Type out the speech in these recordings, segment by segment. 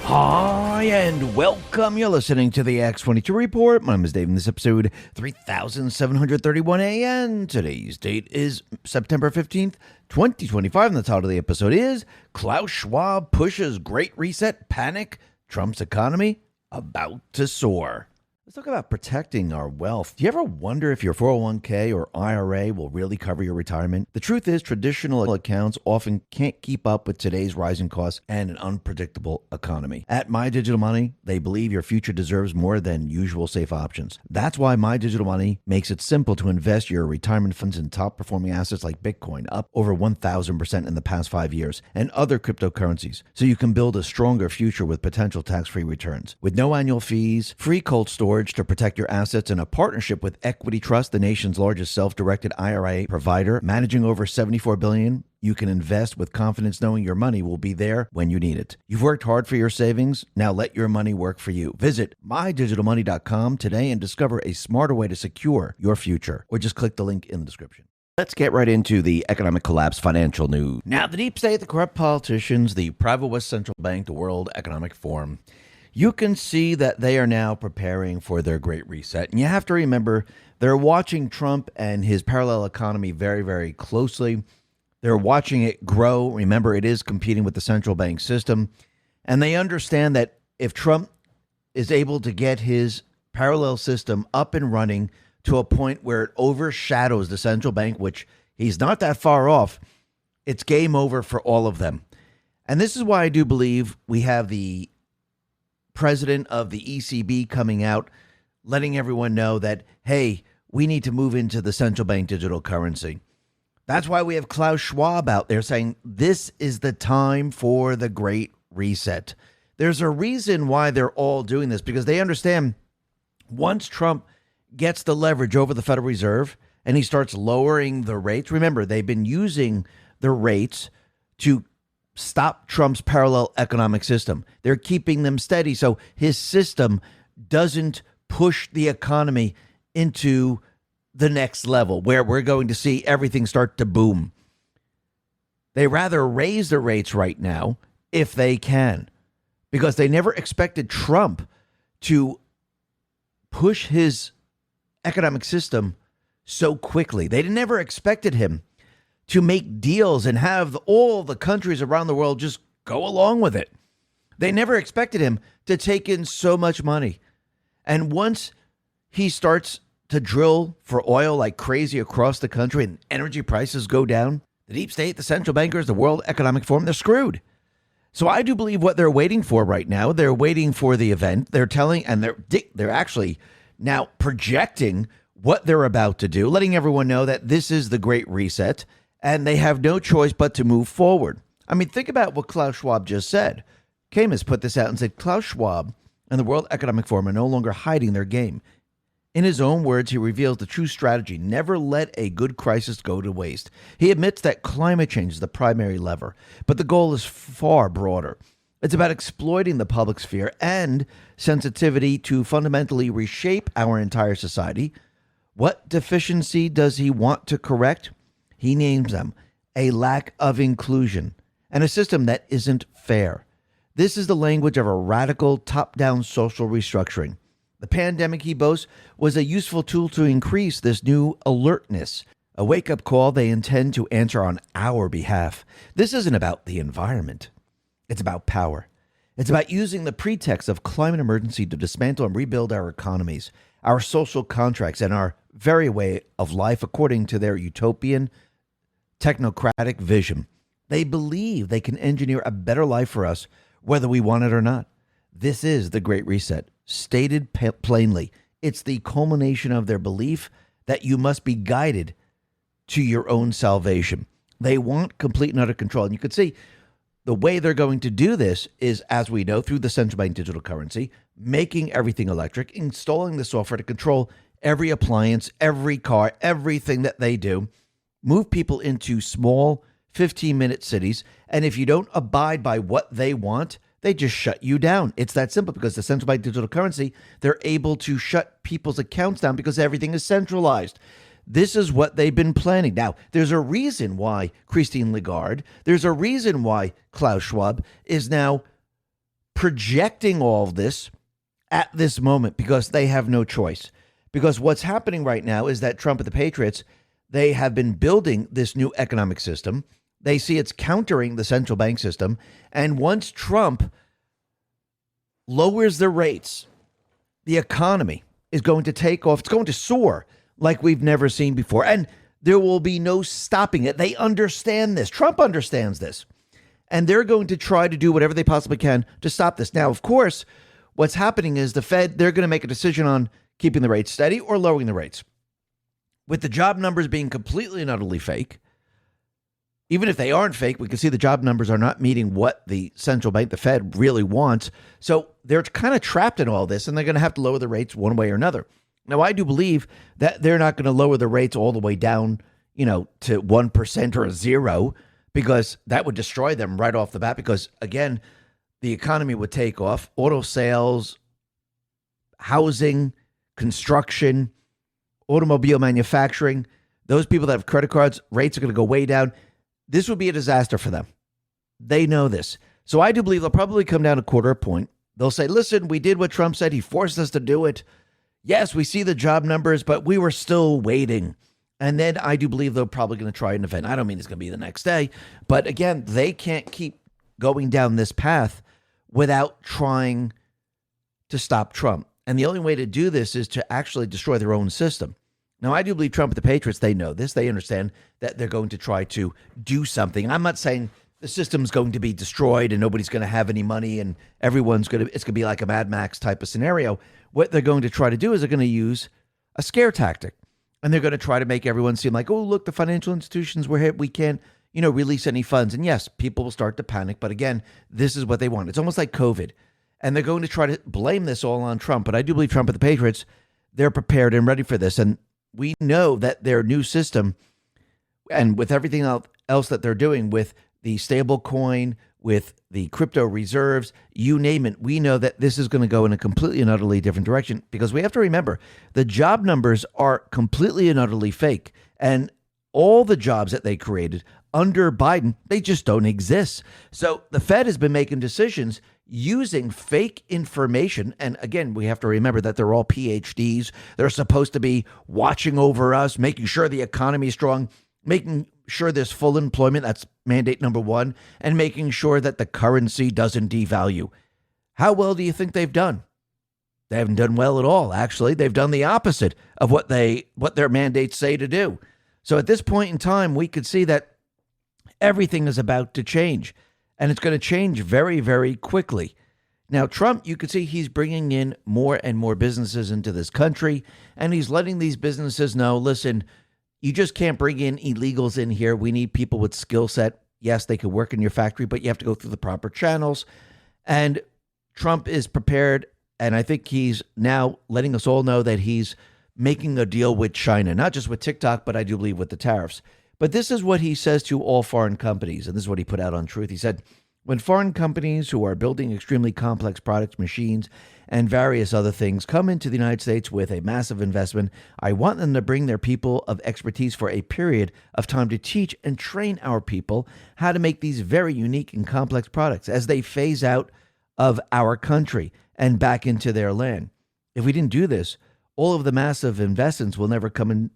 Hi, and welcome. You're listening to the X22 Report. My name is Dave, and this episode 3731 AM. Today's date is September 15th, 2025, and the title of the episode is Klaus Schwab pushes Great Reset Panic, Trump's economy about to soar. Let's talk about protecting our wealth. Do you ever wonder if your 401k or IRA will really cover your retirement? The truth is, traditional accounts often can't keep up with today's rising costs and an unpredictable economy. At My Digital Money, they believe your future deserves more than usual safe options. That's why My Digital Money makes it simple to invest your retirement funds in top-performing assets like Bitcoin, up over 1,000% in the past 5 years, and other cryptocurrencies, so you can build a stronger future with potential tax-free returns. With no annual fees, free cold storage to protect your assets, and a partnership with Equity Trust, the nation's largest self-directed IRA provider, managing over $74 billion, you can invest with confidence knowing your money will be there when you need it. You've worked hard for your savings. Now let your money work for you. Visit mydigitalmoney.com today and discover a smarter way to secure your future. Or just click the link in the description. Let's get right into the economic collapse financial news. Now, the deep state, the corrupt politicians, the private West Central Bank, the World Economic Forum, you can see that they are now preparing for their great reset. And you have to remember, they're watching Trump and his parallel economy very, very closely. They're watching it grow. Remember, it is competing with the central bank system. And they understand that if Trump is able to get his parallel system up and running to a point where it overshadows the central bank, which he's not that far off, it's game over for all of them. And this is why I do believe we have the president of the ECB coming out, letting everyone know that, hey, we need to move into the central bank digital currency. That's why we have Klaus Schwab out there saying this is the time for the great reset. There's a reason why they're all doing this, because they understand once Trump gets the leverage over the Federal Reserve and he starts lowering the rates, remember, they've been using the rates to stop Trump's parallel economic system. They're keeping them steady so his system doesn't push the economy into the next level where we're going to see everything start to boom. They rather raise the rates right now if they can, because they never expected Trump to push his economic system so quickly. They never expected him to make deals and have all the countries around the world just go along with it. They never expected him to take in so much money. And once he starts to drill for oil like crazy across the country and energy prices go down, the deep state, the central bankers, the World Economic Forum, they're screwed. So I do believe what they're waiting for right now, they're waiting for the event. They're telling, and they're actually now projecting what they're about to do, letting everyone know that this is the great reset. And they have no choice but to move forward. I mean, think about what Klaus Schwab just said. Camus put this out and said, Klaus Schwab and the World Economic Forum are no longer hiding their game. In his own words, he reveals the true strategy: never let a good crisis go to waste. He admits that climate change is the primary lever, but the goal is far broader. It's about exploiting the public sphere and sensitivity to fundamentally reshape our entire society. What deficiency does he want to correct? He names them a lack of inclusion and a system that isn't fair. This is the language of a radical top-down social restructuring. The pandemic, he boasts, was a useful tool to increase this new alertness, a wake-up call they intend to answer on our behalf. This isn't about the environment. It's about power. It's about using the pretext of climate emergency to dismantle and rebuild our economies, our social contracts, and our very way of life according to their utopian technocratic vision. They believe they can engineer a better life for us, whether we want it or not. This is the Great Reset. Stated plainly, it's the culmination of their belief that you must be guided to your own salvation. They want complete and utter control. And you can see the way they're going to do this is, as we know, through the central bank digital currency, making everything electric, installing the software to control every appliance, every car, everything that they do. Move people into small 15-minute cities. And if you don't abide by what they want, they just shut you down. It's that simple, because the central bank digital currency, they're able to shut people's accounts down because everything is centralized. This is what they've been planning. Now, there's a reason why Christine Lagarde, there's a reason why Klaus Schwab is now projecting all of this at this moment because they have no choice. Because what's happening right now is that Trump and the Patriots, they have been building this new economic system. They see it's countering the central bank system. And once Trump lowers the rates, the economy is going to take off. It's going to soar like we've never seen before. And there will be no stopping it. They understand this. Trump understands this. And they're going to try to do whatever they possibly can to stop this. Now, of course, what's happening is the Fed, they're going to make a decision on keeping the rates steady or lowering the rates. With the job numbers being completely and utterly fake, even if they aren't fake, we can see the job numbers are not meeting what the central bank, the Fed, really wants. So they're kind of trapped in all this, and they're going to have to lower the rates one way or another. Now, I do believe that they're not going to lower the rates all the way down, to 1% or 0, because that would destroy them right off the bat. Because, again, the economy would take off. Auto sales, housing, construction, automobile manufacturing, those people that have credit cards, rates are going to go way down. This would be a disaster for them. They know this. So I do believe they'll probably come down a quarter point. They'll say, listen, we did what Trump said. He forced us to do it. Yes, we see the job numbers, but we were still waiting. And then I do believe they're probably going to try an event. I don't mean it's going to be the next day. But again, they can't keep going down this path without trying to stop Trump. And the only way to do this is to actually destroy their own system. Now, I do believe Trump and the Patriots, they know this. They understand that they're going to try to do something. I'm not saying the system's going to be destroyed and nobody's going to have any money and it's going to be like a Mad Max type of scenario. What they're going to try to do is they're going to use a scare tactic. And they're going to try to make everyone seem like, oh, look, the financial institutions were hit. We can't, release any funds. And yes, people will start to panic. But again, this is what they want. It's almost like COVID. And they're going to try to blame this all on Trump. But I do believe Trump and the Patriots, they're prepared and ready for this. And we know that their new system, and with everything else that they're doing with the stable coin, with the crypto reserves, you name it, we know that this is going to go in a completely and utterly different direction, because we have to remember the job numbers are completely and utterly fake. And all the jobs that they created under Biden, they just don't exist. So the Fed has been making decisions using fake information. And again, we have to remember that they're all PhDs. They're supposed to be watching over us, making sure the economy is strong, making sure there's full employment. That's mandate number one. And making sure that the currency doesn't devalue. How well do you think they've done? They haven't done well at all. Actually, they've done the opposite of what their mandates say to do. So at this point in time, we could see that everything is about to change. And it's going to change very, very quickly. Now, Trump, you can see he's bringing in more and more businesses into this country, and he's letting these businesses know, listen, you just can't bring in illegals in here. We need people with skill set. Yes, they could work in your factory, but you have to go through the proper channels. And Trump is prepared, and I think he's now letting us all know that he's making a deal with China, not just with TikTok, but I do believe with the tariffs. But this is what he says to all foreign companies, and this is what he put out on Truth. He said, when foreign companies who are building extremely complex products, machines, and various other things come into the United States with a massive investment, I want them to bring their people of expertise for a period of time to teach and train our people how to make these very unique and complex products as they phase out of our country and back into their land. If we didn't do this, all of the massive investments will never come in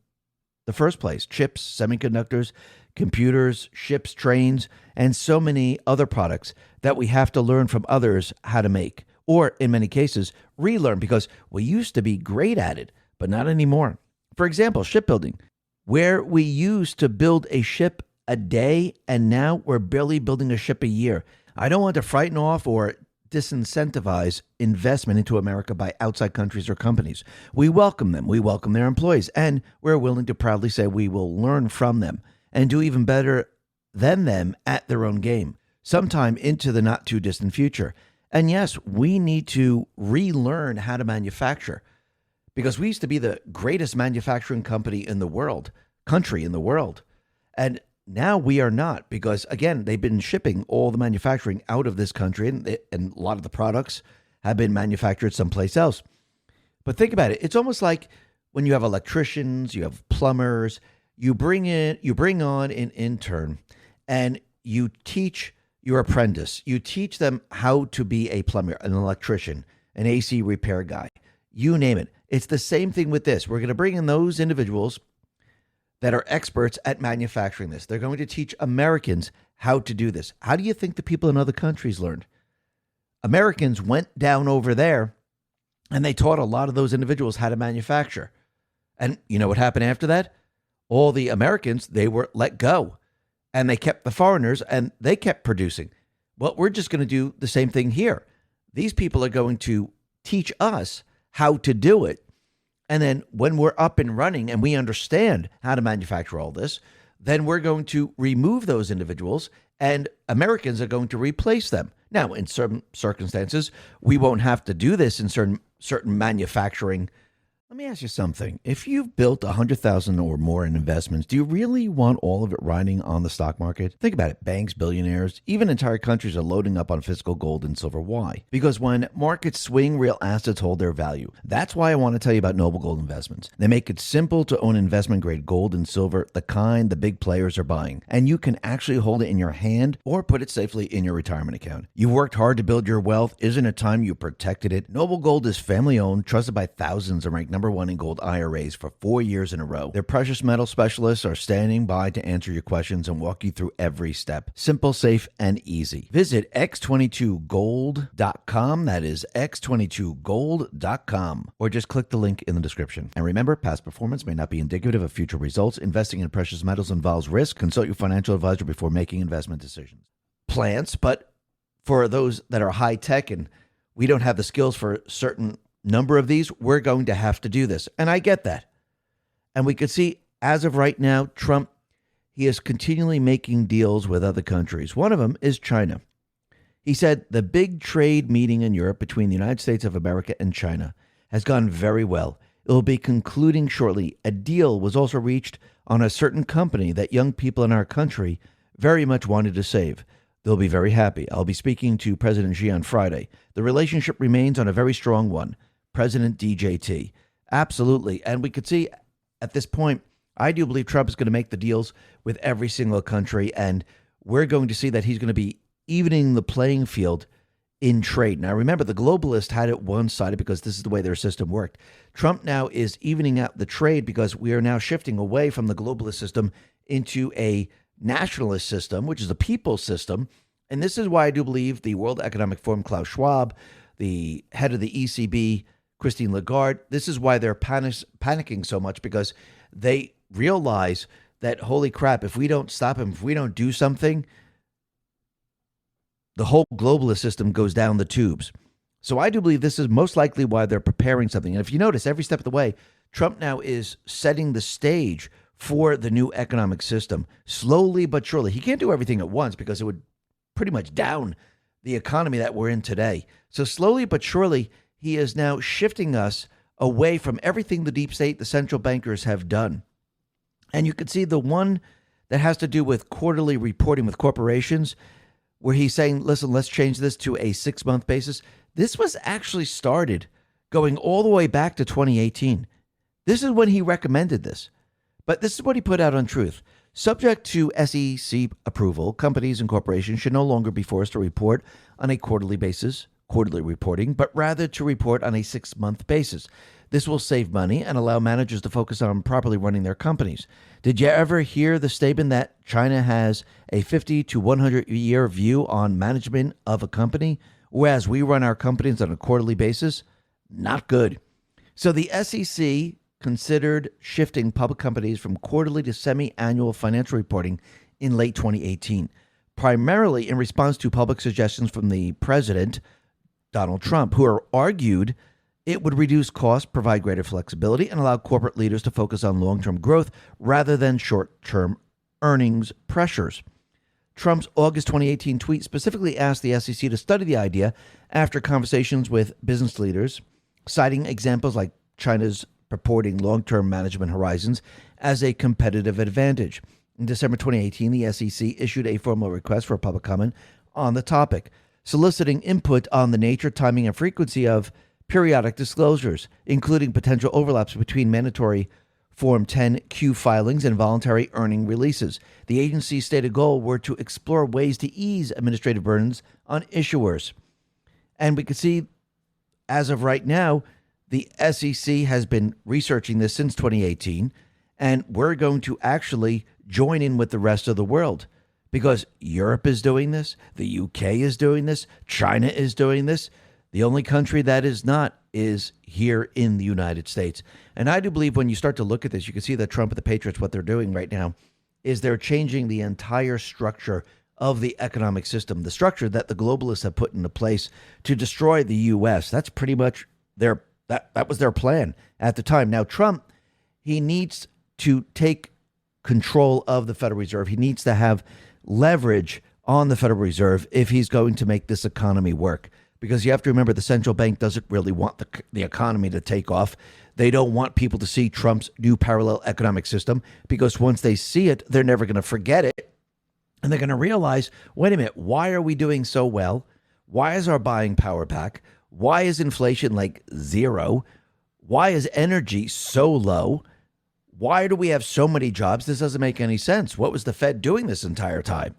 the first place. Chips, semiconductors, computers, ships, trains, and so many other products that we have to learn from others how to make, or in many cases, relearn, because we used to be great at it, but not anymore. For example, shipbuilding, where we used to build a ship a day, and now we're barely building a ship a year. I don't want to frighten off or disincentivize investment into America by outside countries or companies. We welcome them. We welcome their employees, and we're willing to proudly say we will learn from them and do even better than them at their own game sometime into the not too distant future. And yes, we need to relearn how to manufacture, because we used to be the greatest manufacturing country in the world. And now we are not, because, again, they've been shipping all the manufacturing out of this country, and a lot of the products have been manufactured someplace else. But think about it. It's almost like when you have electricians, you have plumbers, you bring on an intern, and you your apprentice. You teach them how to be a plumber, an electrician, an AC repair guy, you name it. It's the same thing with this. We're going to bring in those individuals that are experts at manufacturing this. They're going to teach Americans how to do this. How do you think the people in other countries learned? Americans went down over there and they taught a lot of those individuals how to manufacture. And you know what happened after that? All the Americans, they were let go and they kept the foreigners and they kept producing. Well, we're just going to do the same thing here. These people are going to teach us how to do it. And then when we're up and running and we understand how to manufacture all this, then we're going to remove those individuals and Americans are going to replace them. Now, in certain circumstances, we won't have to do this in certain manufacturing. Let me ask you something. If you've built $100,000 or more in investments, do you really want all of it riding on the stock market? Think about it. Banks, billionaires, even entire countries are loading up on physical gold and silver. Why? Because when markets swing, real assets hold their value. That's why I want to tell you about Noble Gold Investments. They make it simple to own investment-grade gold and silver, the kind the big players are buying. And you can actually hold it in your hand or put it safely in your retirement account. You worked hard to build your wealth. Isn't it time you protected it? Noble Gold is family-owned, trusted by thousands, and ranked number one in gold IRAs for 4 years in a row. Their precious metal specialists are standing by to answer your questions and walk you through every step. Simple, safe, and easy. Visit x22gold.com. That is x22gold.com. Or just click the link in the description. And remember, past performance may not be indicative of future results. Investing in precious metals involves risk. Consult your financial advisor before making investment decisions. Plants, but for those that are high tech and we don't have the skills for certain number of these, we're going to have to do this. And I get that. And we could see, as of right now, Trump, he is continually making deals with other countries. One of them is China. He said the big trade meeting in Europe between the United States of America and China has gone very well. It will be concluding shortly. A deal was also reached on a certain company that young people in our country very much wanted to save. They'll be very happy. I'll be speaking to President Xi on Friday. The relationship remains on a very strong one. President DJT. Absolutely. And we could see at this point, I do believe Trump is going to make the deals with every single country. And we're going to see that he's going to be evening the playing field in trade. Now, remember, the globalists had it one-sided because this is the way their system worked. Trump now is evening out the trade because we are now shifting away from the globalist system into a nationalist system, which is a people's system. And this is why I do believe the World Economic Forum, Klaus Schwab, the head of the ECB, Christine Lagarde, this is why they're panicking so much, because they realize that, holy crap, if we don't stop him, if we don't do something, the whole globalist system goes down the tubes. So I do believe this is most likely why they're preparing something. And if you notice, every step of the way, Trump now is setting the stage for the new economic system, slowly but surely. He can't do everything at once because it would pretty much down the economy that we're in today. So slowly but surely, he is now shifting us away from everything the deep state, the central bankers have done. And you can see the one that has to do with quarterly reporting with corporations, where he's saying, listen, let's change this to a 6-month basis. This was actually started going all the way back to 2018. This is when he recommended this. But this is what he put out on Truth. Subject to SEC approval, companies and corporations should no longer be forced to report on a quarterly basis, quarterly reporting, but rather to report on a 6-month basis. This will save money and allow managers to focus on properly running their companies. Did you ever hear the statement that China has a 50 to 100-year view on management of a company, whereas we run our companies on a quarterly basis? Not good. So the SEC considered shifting public companies from quarterly to semi-annual financial reporting in late 2018, primarily in response to public suggestions from the president, Donald Trump, who argued it would reduce costs, provide greater flexibility, and allow corporate leaders to focus on long-term growth rather than short-term earnings pressures. Trump's August 2018 tweet specifically asked the SEC to study the idea after conversations with business leaders, citing examples like China's purporting long-term management horizons as a competitive advantage. In December 2018, the SEC issued a formal request for public comment on the topic, soliciting input on the nature, timing, and frequency of periodic disclosures, including potential overlaps between mandatory Form 10Q filings and voluntary earning releases. The agency's stated goal were to explore ways to ease administrative burdens on issuers. And we can see, as of right now, the SEC has been researching this since 2018, and we're going to actually join in with the rest of the world because Europe is doing this, the UK is doing this, China is doing this. The only country that is not is here in the United States. And I do believe when you start to look at this, you can see that Trump and the Patriots, what they're doing right now is they're changing the entire structure of the economic system, the structure that the globalists have put into place to destroy the U.S. That's pretty much that was their plan at the time. Now, Trump, he needs to take control of the Federal Reserve. He needs to have leverage on the Federal Reserve if he's going to make this economy work. Because you have to remember, the central bank doesn't really want the economy to take off. They don't want people to see Trump's new parallel economic system, because once they see it, they're never going to forget it. And they're going to realize, wait a minute, why are we doing so well? Why is our buying power back? Why is inflation like zero? Why is energy so low? Why do we have so many jobs? This doesn't make any sense. What was the Fed doing this entire time?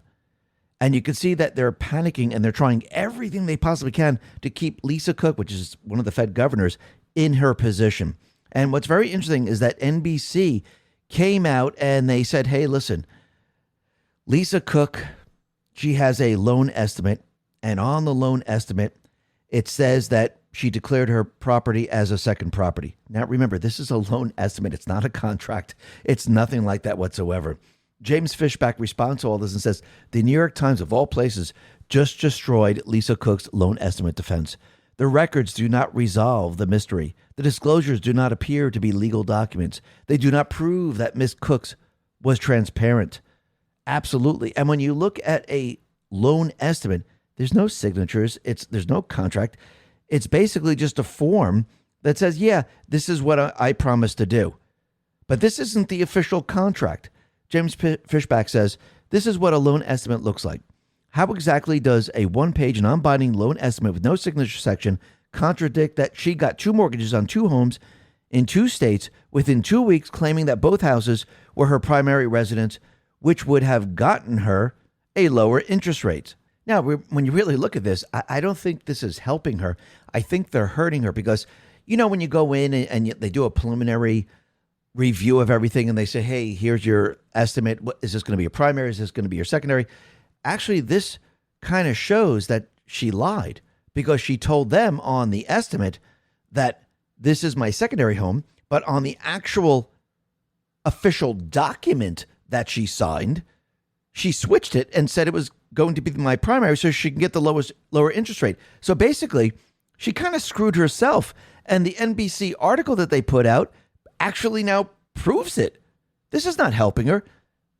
And you can see that they're panicking and they're trying everything they possibly can to keep Lisa Cook, which is one of the Fed governors, in her position. And what's very interesting is that NBC came out and they said, hey, listen, Lisa Cook, she has a loan estimate. And on the loan estimate, it says that she declared her property as a second property. Now, remember, this is a loan estimate. It's not a contract. It's nothing like that whatsoever. James Fishback responds to all this and says, the New York Times, of all places, just destroyed Lisa Cook's loan estimate defense. The records do not resolve the mystery. The disclosures do not appear to be legal documents. They do not prove that Miss Cook's was transparent. Absolutely. And when you look at a loan estimate, there's no signatures. There's no contract. It's basically just a form that says, yeah, this is what I promised to do. But this isn't the official contract. James Fishback says, this is what a loan estimate looks like. How exactly does a one-page non-binding loan estimate with no signature section contradict that she got two mortgages on two homes in two states within 2 weeks, claiming that both houses were her primary residence, which would have gotten her a lower interest rate? Now, when you really look at this, I don't think this is helping her. I think they're hurting her because, you know, when you go in and they do a preliminary review of everything and they say, hey, here's your estimate. What, is this going to be a primary? Is this going to be your secondary? Actually, this kind of shows that she lied because she told them on the estimate that this is my secondary home, but on the actual official document that she signed, she switched it and said it was going to be my primary so she can get the lower interest rate. So basically, she kind of screwed herself. And the NBC article that they put out actually now proves it. This is not helping her.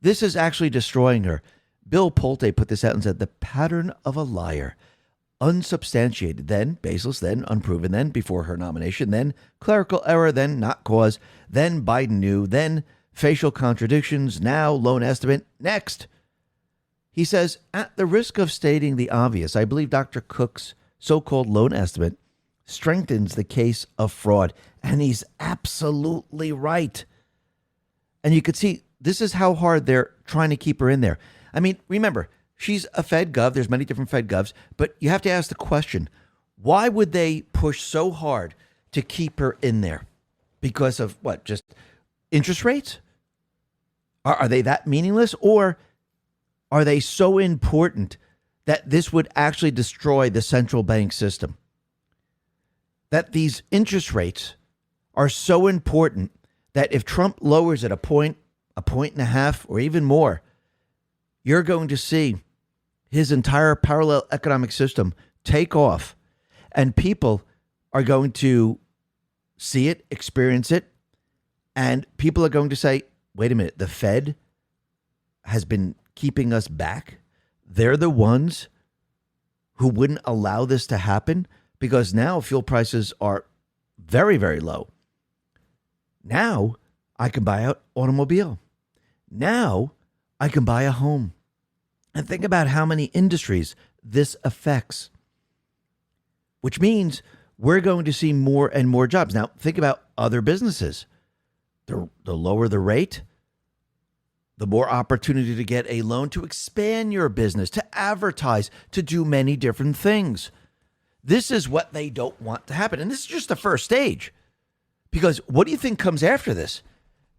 This is actually destroying her. Bill Pulte put this out and said, the pattern of a liar. Unsubstantiated, then baseless, then unproven, then before her nomination, then clerical error, then not cause, then Biden knew, then facial contradictions, now loan estimate, next. He says, at the risk of stating the obvious, I believe Dr. Cook's so-called loan estimate strengthens the case of fraud. And he's absolutely right. And you could see this is how hard they're trying to keep her in there. I mean, remember, she's a Fed gov. There's many different Fed govs. But you have to ask the question, why would they push so hard to keep her in there? Because of what? Just interest rates? Are they that meaningless? Or are they so important that this would actually destroy the central bank system? That these interest rates are so important that if Trump lowers it a point and a half, or even more, you're going to see his entire parallel economic system take off, and people are going to see it, experience it, and people are going to say, wait a minute, the Fed has been keeping us back. They're the ones who wouldn't allow this to happen because now fuel prices are very, very low. Now I can buy an automobile. Now I can buy a home. And think about how many industries this affects, which means we're going to see more and more jobs. Now think about other businesses. the lower the rate, the more opportunity to get a loan to expand your business, to advertise, to do many different things. This is what they don't want to happen. And this is just the first stage. Because what do you think comes after this?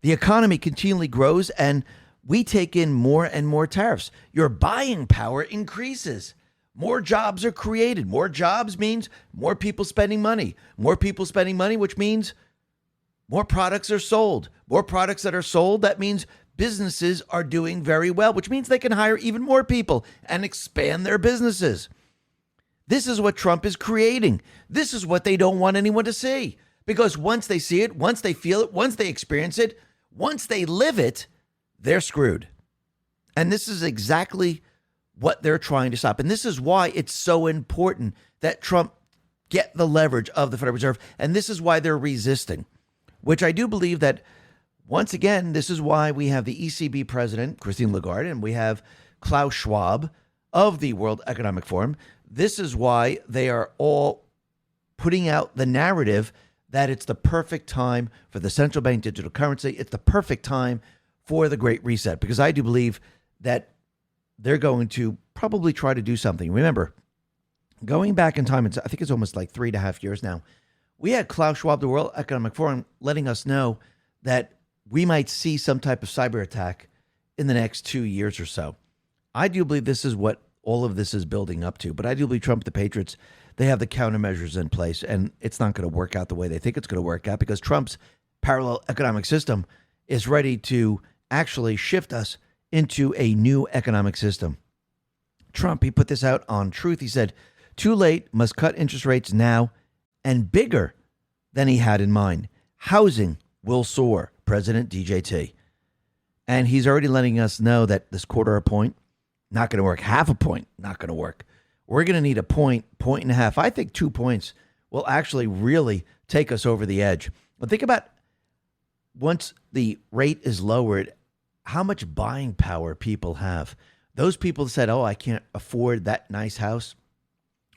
The economy continually grows and we take in more and more tariffs. Your buying power increases. More jobs are created. More jobs means more people spending money. More people spending money, which means more products are sold. More products that are sold, that means businesses are doing very well, which means they can hire even more people and expand their businesses. This is what Trump is creating. This is what they don't want anyone to see. Because once they see it, once they feel it, once they experience it, once they live it, they're screwed. And this is exactly what they're trying to stop. And this is why it's so important that Trump get the leverage of the Federal Reserve. And this is why they're resisting, which I do believe that, once again, this is why we have the ECB president, Christine Lagarde, and we have Klaus Schwab of the World Economic Forum. This is why they are all putting out the narrative that it's the perfect time for the central bank digital currency. It's the perfect time for the Great Reset, because I do believe that they're going to probably try to do something. Remember, going back in time, I think it's almost like 3.5 years now, we had Klaus Schwab, the World Economic Forum, letting us know that we might see some type of cyber attack in the next 2 years or so. I do believe this is what all of this is building up to. But I do believe Trump, the Patriots, they have the countermeasures in place, and it's not going to work out the way they think it's going to work out, because Trump's parallel economic system is ready to actually shift us into a new economic system. Trump, he put this out on Truth. He said, too late, must cut interest rates now and bigger than he had in mind. Housing will soar, President DJT. And he's already letting us know that this quarter a point, not going to work. Half a point, not going to work. We're going to need a point, point and a half. I think 2 points will actually really take us over the edge. But think about, once the rate is lowered, how much buying power people have. Those people said, oh, I can't afford that nice house.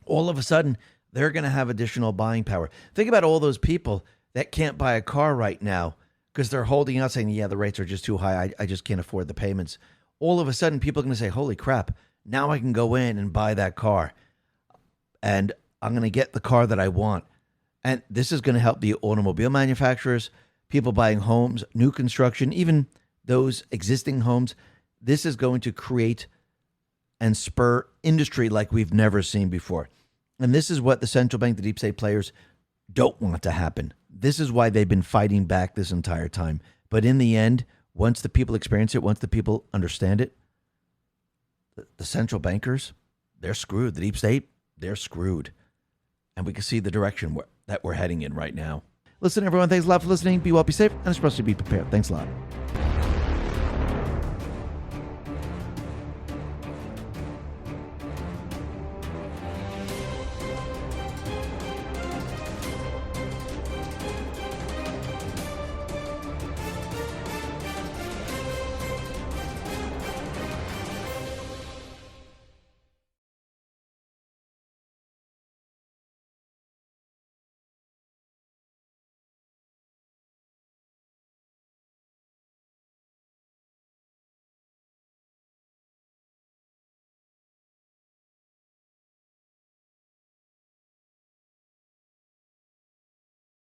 All of a sudden, they're going to have additional buying power. Think about all those people that can't buy a car right now because they're holding out saying, yeah, the rates are just too high. I just can't afford the payments. All of a sudden, people are going to say, holy crap, now I can go in and buy that car. And I'm going to get the car that I want. And this is going to help the automobile manufacturers, people buying homes, new construction, even those existing homes. This is going to create and spur industry like we've never seen before. And this is what the central bank, the deep state players, don't want to happen. This is why they've been fighting back this entire time. But in the end, once the people experience it, once the people understand it, the central bankers, they're screwed. The deep state, they're screwed. And we can see the direction that we're heading in right now. Listen, everyone, thanks a lot for listening. Be well, be safe, and especially be prepared. Thanks a lot.